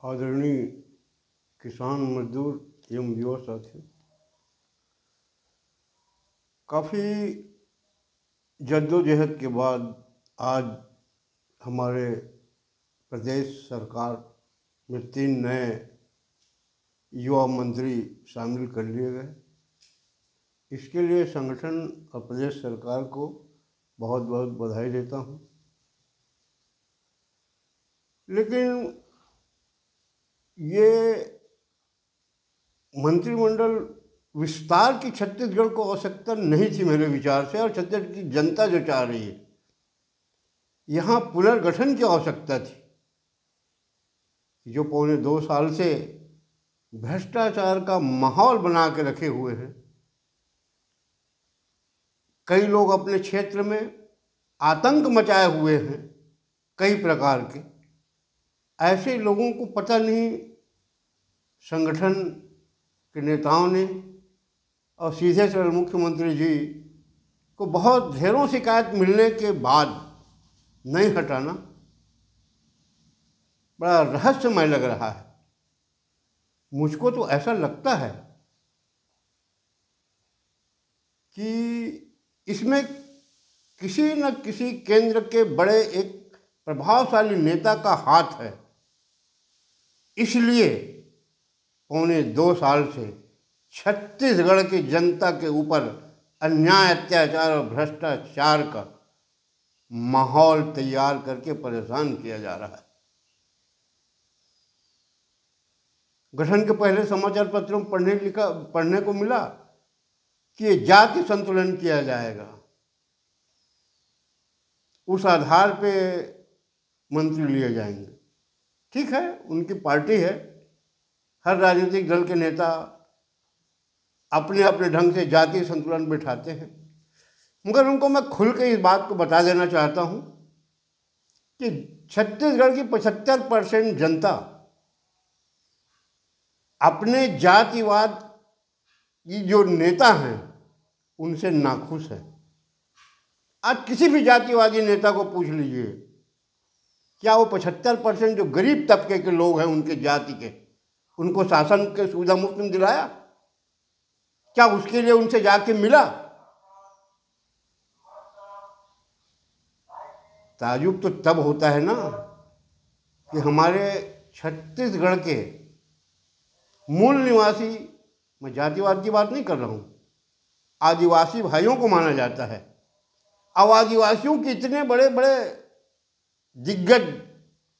आदरणीय किसान मजदूर एवं युवा साथियों, काफ़ी जद्दोजहद के बाद आज हमारे प्रदेश सरकार में 3 नए युवा मंत्री शामिल कर लिए गए। इसके लिए संगठन और प्रदेश सरकार को बहुत बहुत बधाई देता हूँ। लेकिन ये मंत्रिमंडल विस्तार की छत्तीसगढ़ को आवश्यकता नहीं थी मेरे विचार से, और छत्तीसगढ़ की जनता जो चाह रही है, यहाँ पुनर्गठन की आवश्यकता थी। जो पौने 2 साल से भ्रष्टाचार का माहौल बना के रखे हुए हैं, कई लोग अपने क्षेत्र में आतंक मचाए हुए हैं कई प्रकार के। ऐसे लोगों को पता नहीं संगठन के नेताओं ने और सीधे से मुख्यमंत्री जी को बहुत ढेरों शिकायत मिलने के बाद नहीं हटाना बड़ा रहस्यमय लग रहा है। मुझको तो ऐसा लगता है कि इसमें किसी न किसी केंद्र के बड़े एक प्रभावशाली नेता का हाथ है। इसलिए पौने 2 साल से छत्तीसगढ़ की जनता के ऊपर अन्याय, अत्याचार और भ्रष्टाचार का माहौल तैयार करके परेशान किया जा रहा है। गठन के पहले समाचार पत्रों में पढ़ने को मिला कि जाति संतुलन किया जाएगा। उस आधार पे मंत्री लिए जाएंगे। ठीक है, उनकी पार्टी है, हर राजनीतिक दल के नेता अपने अपने ढंग से जातीय संतुलन बिठाते हैं, मगर उनको मैं खुल के इस बात को बता देना चाहता हूँ कि छत्तीसगढ़ की 75% जनता अपने जातिवाद की जो नेता हैं उनसे नाखुश है। आज किसी भी जातिवादी नेता को पूछ लीजिए, क्या वो 75% जो गरीब तबके के लोग हैं उनके जाति के, उनको शासन के सुविधा मुफ्त में दिलाया? क्या उसके लिए उनसे जाके मिला? ताजुब तो तब होता है ना कि हमारे छत्तीसगढ़ के मूल निवासी, मैं जातिवाद की बात नहीं कर रहा हूँ, आदिवासी भाइयों को माना जाता है। अब आदिवासियों के इतने बड़े बड़े दिग्गज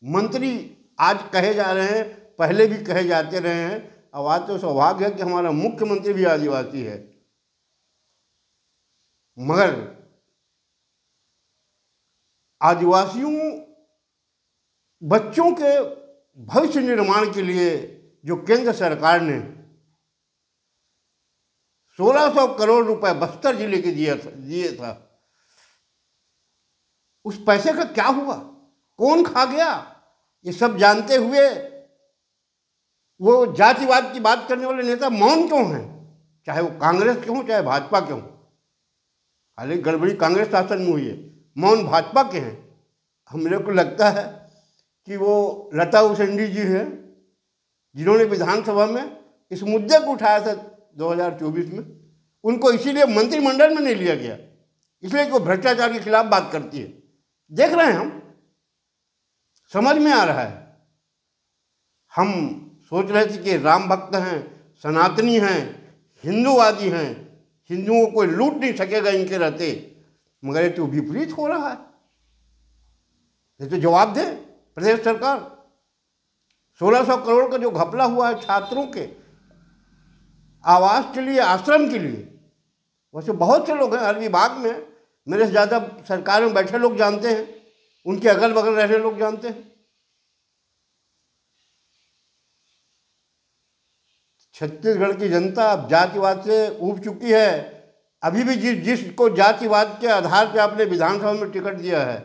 मंत्री आज कहे जा रहे हैं, पहले भी कहे जाते रहे हैं। अब आज तो सौभाग्य है कि हमारा मुख्यमंत्री भी आदिवासी है। मगर आदिवासियों बच्चों के भविष्य निर्माण के लिए जो केंद्र सरकार ने 1600 करोड़ रुपए बस्तर जिले के दिए था, उस पैसे का क्या हुआ? कौन खा गया? ये सब जानते हुए वो जातिवाद की बात करने वाले नेता मौन क्यों हैं? चाहे वो कांग्रेस के हों, चाहे भाजपा के हों। हालांकि गड़बड़ी कांग्रेस शासन में हुई है, मौन भाजपा के हैं। मेरे को लगता है कि वो लता उसेंडी जी हैं जिन्होंने विधानसभा में इस मुद्दे को उठाया था 2024 में। उनको इसीलिए मंत्रिमंडल में नहीं लिया गया, इसलिए कि वो भ्रष्टाचार के खिलाफ बात करती है। देख रहे हैं हम, समझ में आ रहा है। हम सोच रहे थे कि राम भक्त हैं, सनातनी हैं, हिंदूवादी हैं, हिंदुओं को लूट नहीं सकेगा इनके रहते, मगर ये तो विपरीत हो रहा है। ये तो जवाब दे प्रदेश सरकार। 1600 करोड़ का जो घपला हुआ है छात्रों के आवास के लिए, आश्रम के लिए, वैसे बहुत से लोग हैं हर विभाग में, मेरे से ज़्यादा सरकार में बैठे लोग जानते हैं, उनके अगल बगल रह रहे लोग जानते हैं। छत्तीसगढ़ की जनता अब जातिवाद से ऊब चुकी है। अभी भी जिसको जातिवाद के आधार पर आपने विधानसभा में टिकट दिया है,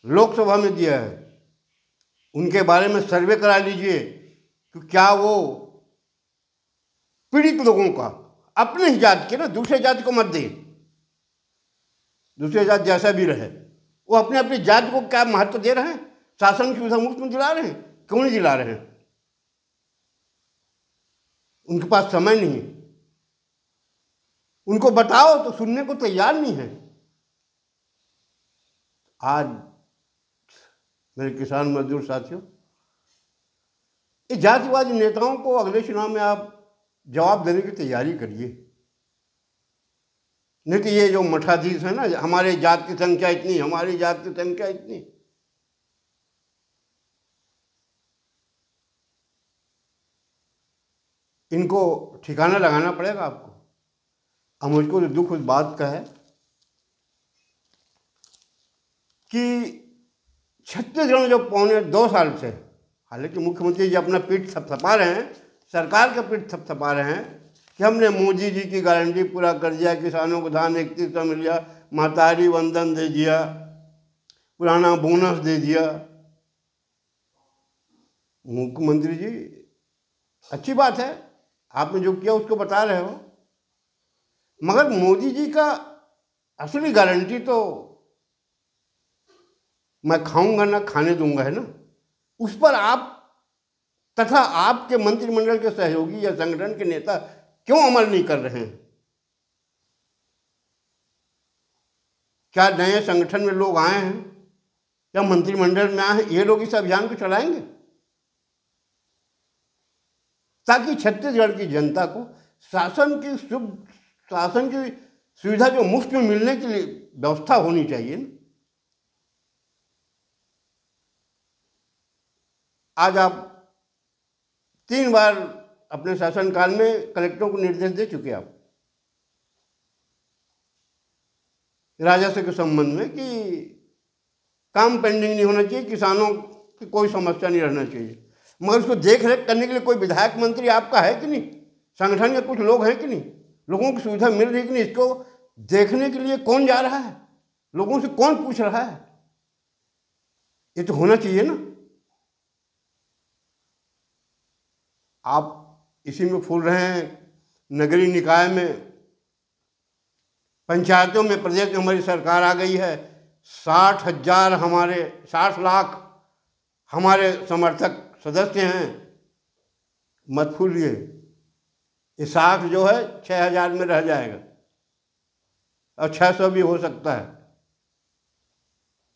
लोकसभा में दिया है, उनके बारे में सर्वे करा लीजिए कि क्या वो पीड़ित लोगों का, अपने ही जात के ना, दूसरे जात को मत दे, दूसरे जात जैसा भी रहे, वो अपने अपनी जात को क्या महत्व दे रहे हैं? शासन की सुविधा मुफ्त में दिला रहे हैं। क्यों नहीं दिला रहे हैं? उनके पास समय नहीं है। उनको बताओ तो सुनने को तैयार नहीं है। आज मेरे किसान मजदूर साथियों, ये जातिवादी नेताओं को अगले चुनाव में आप जवाब देने की तैयारी करिए। नहीं तो ये जो मठाधीश है ना, हमारे जात की संख्या इतनी, हमारी जात की संख्या इतनी, इनको ठिकाना लगाना पड़ेगा आपको। अब मुझको तो दुख उस बात का है कि छत्तीसगढ़ में जो पौने 2 साल से, हालांकि मुख्यमंत्री जी अपना पीठ थपथपा रहे हैं, सरकार का पीठ थपथपा रहे हैं कि हमने मोदी जी की गारंटी पूरा कर दिया, किसानों को धान 31 मिल गया, महतारी वंदन दे दिया, पुराना बोनस दे दिया। मुख्यमंत्री जी अच्छी बात है, आपने जो किया उसको बता रहे हो, मगर मोदी जी का असली गारंटी तो मैं खाऊंगा ना खाने दूंगा है ना, उस पर आप तथा आपके मंत्रिमंडल के सहयोगी या संगठन के नेता क्यों अमल नहीं कर रहे हैं? क्या नए संगठन में लोग आए हैं या मंत्रिमंडल में आए हैं, ये लोग इस अभियान को चलाएंगे ताकि छत्तीसगढ़ की जनता को शासन की सुविधा जो मुफ्त में मिलने के लिए व्यवस्था होनी चाहिए ना। आज आप 3 बार अपने शासनकाल में कलेक्टरों को निर्देश दे चुके आप राजस्व के संबंध में कि काम पेंडिंग नहीं होना चाहिए, किसानों की कोई समस्या नहीं रहना चाहिए, मगर उसको देख रेख करने के लिए कोई विधायक मंत्री आपका है कि नहीं? संगठन के कुछ लोग हैं कि नहीं? लोगों की सुविधा मिल रही कि नहीं? इसको देखने के लिए कौन जा रहा है? लोगों से कौन पूछ रहा है? ये तो होना चाहिए ना। आप इसी में फूल रहे हैं, नगरीय निकाय में, पंचायतों में प्रदेश में हमारी सरकार आ गई है, 60 लाख हमारे समर्थक सदस्य हैं। मत भूलिए, ये 60 जो है 6000 में रह जाएगा और 600 भी हो सकता है,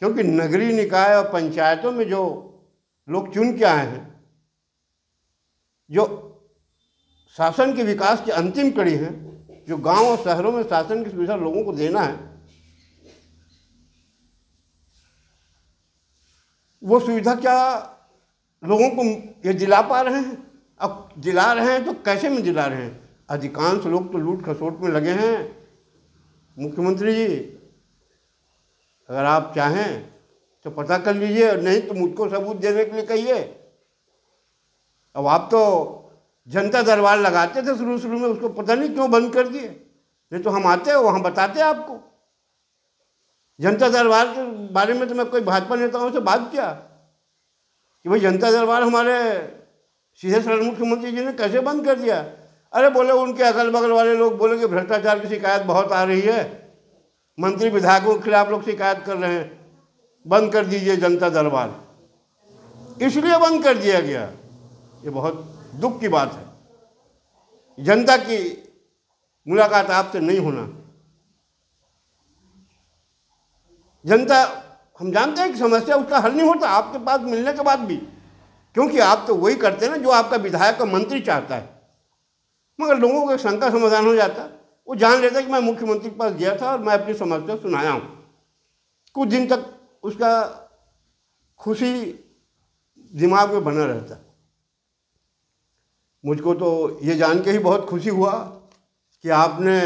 क्योंकि नगरीय निकाय और पंचायतों में जो लोग चुन के आए हैं, जो शासन के विकास की अंतिम कड़ी है, जो गांव और शहरों में शासन की सुविधा लोगों को देना है, वो सुविधा क्या लोगों को ये दिला पा रहे हैं? अब दिला रहे हैं तो कैसे में दिला रहे हैं? अधिकांश लोग तो लूट खसोट में लगे हैं। मुख्यमंत्री जी, अगर आप चाहें तो पता कर लीजिए, नहीं तो मुझको सबूत देने के लिए कहिए। अब आप तो जनता दरबार लगाते थे शुरू में, उसको पता नहीं क्यों बंद कर दिए, नहीं तो हम आते वहाँ बताते आपको। जनता दरबार के बारे में तो मैं कोई भाजपा नेताओं से बात किया कि भाई जनता दरबार हमारे सीधे सरल मुख्यमंत्री जी ने कैसे बंद कर दिया? अरे बोले उनके अगल बगल वाले लोग बोले कि भ्रष्टाचार की शिकायत बहुत आ रही है, मंत्री विधायकों के खिलाफ लोग शिकायत कर रहे हैं, बंद कर दीजिए जनता दरबार। इसलिए बंद कर दिया गया। ये बहुत दुख की बात है। जनता की मुलाकात आपसे नहीं होना। जनता, हम जानते हैं कि समस्या उसका हल नहीं होता आपके पास मिलने के बाद भी, क्योंकि आप तो वही करते हैं ना जो आपका विधायक और मंत्री चाहता है। मगर लोगों का शंका समाधान हो जाता, वो जान लेता कि मैं मुख्यमंत्री के पास गया था और मैं अपनी समस्या सुनाया हूँ। कुछ दिन तक उसका खुशी दिमाग में बना रहता। मुझको तो ये जान के ही बहुत खुशी हुआ कि आपने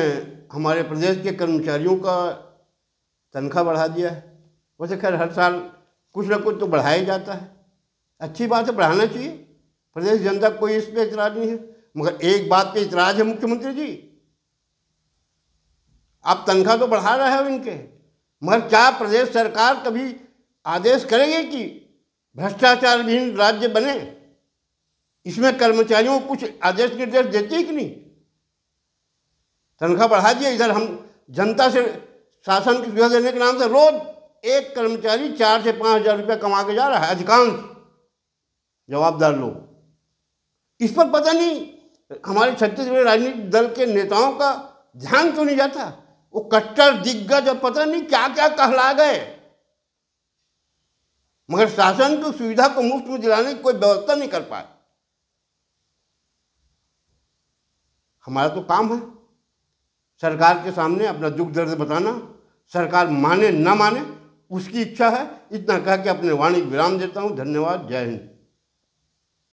हमारे प्रदेश के कर्मचारियों का तनख्वाह बढ़ा दिया है। वैसे खैर हर साल कुछ न कुछ तो बढ़ाया ही जाता है, अच्छी बात है, बढ़ाना चाहिए। प्रदेश जनता को कोई इस पर इतराज़ नहीं है, मगर एक बात पे इतराज़ है मुख्यमंत्री जी, आप तनख्वाह तो बढ़ा रहे हो इनके, मगर क्या प्रदेश सरकार कभी आदेश करेगी कि भ्रष्टाचार विहीन राज्य बने? इसमें कर्मचारियों को कुछ आदेश निर्देश देती है कि नहीं? तनख्वाह बढ़ा दिए, इधर हम जनता से शासन की सुविधा देने के नाम से रोज एक कर्मचारी 4 से 5 हज़ार रुपया कमा के जा रहा है, अधिकांश। जवाबदार लोग। इस पर पता नहीं हमारे छत्तीसगढ़ राजनीतिक दल के नेताओं का ध्यान क्यों नहीं जाता। वो कट्टर दिग्गज और पता नहीं क्या क्या कहला गए, मगर शासन की सुविधा को मुफ्त में दिलाने की कोई व्यवस्था नहीं कर पाए। हमारा तो काम है सरकार के सामने अपना दुख दर्द बताना, सरकार माने ना माने उसकी इच्छा है। इतना कह के अपने वाणी विराम देता हूँ। धन्यवाद। जय हिंद।